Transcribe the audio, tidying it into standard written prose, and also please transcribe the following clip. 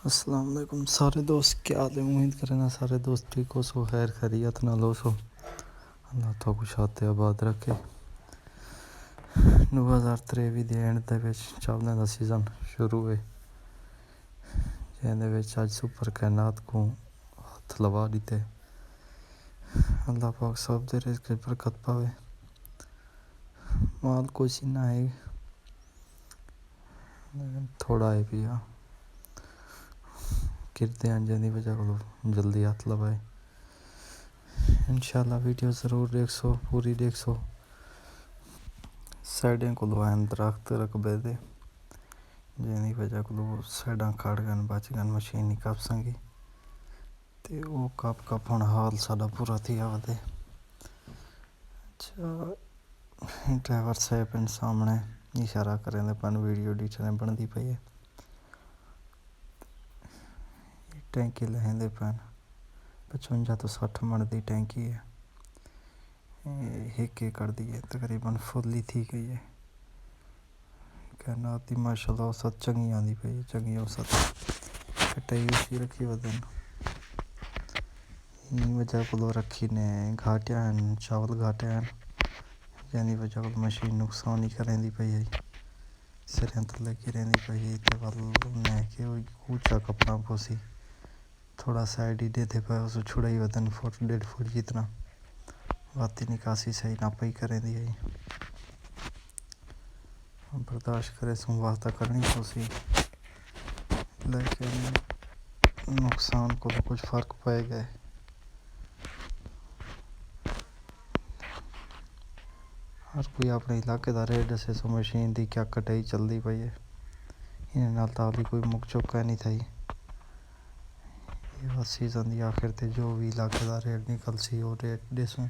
अस्सलाम वालेकुम सारे दोस्त, क्या हाल है? उम्मीद करें ना सारे दोस्त ठीक हो सो, खैर खैरियत ना लो सो। अल्लाह तो कुछ आते आबाद रखे। 2023 ਦੇ ਐਂਡ ਦੇ ਵਿੱਚ ਚੱਲਣ ਦਾ ਸੀਜ਼ਨ ਸ਼ੁਰੂ ਹੈ, ਜਿਹਦੇ ਵਿੱਚ ਅੱਜ ਸੁਪਰ ਕਾਇਨਾਤ को ਹੱਥ ਲਵਾ ਦਿੱਤੇ। अल्लाह पाक सब दे रिज़्क़ में बरकत पावे। माल कुछ ना है लेकिन थोड़ा है पिया किरते हैं जिंदी वजह को जल्दी हाथ लवाए। इंशाल्लाह वीडियो ज़रूर देख सो, पूरी देख सो। साइडें को लवाएं दरख्त रकबे दे, जिंदी वजह को साइडां खड़ गन बच गन मशीन नहीं कप संगी ते वो कप हुण हाल साडा पूरा थी आवदे। अच्छा ड्राइवर साहब इन सामने इशारा करें दे पन वीडियो एडिटर बनती पई है। टैंकी लहेंदे पैन 55 तो 60 मन की टैंकी है, एक एकड़ दी है, तकरीबन फुल ही थी गई है। कहना आती माशाल्लाह औसत चंगी आंदी पई, चंगी औसत कटाई उसी रखी वदन वजह को रखी ने घाटिया हैं, चावल घाटे हैं, जैसी वजह को मशीन नुकसान ही करेंदी पई है। सिरें थले गिरेंदी पई है तो वल ने के ऊंचा कपड़ा पोसी थोड़ा साइड ही देते पे उस छुड़ाई वदन फुट 1.5 फुट जितना वाती निकासी सही ना पई करेंदी है। बर्दाश्त करे सुन वास्ता करनी पोसी, लेकिन नुकसान को तो कुछ फ़र्क पएगा। हर कोई अपने इलाके का रेट दसे सो मशीन की क्या कटाई चलती पई है। इन्हें नाल तो अभी कोई मुक चुका नहीं थी। ये बस सीज़न की आखिर ते जो भी इलाके का रेट निकल सी वो रेट दसूँ।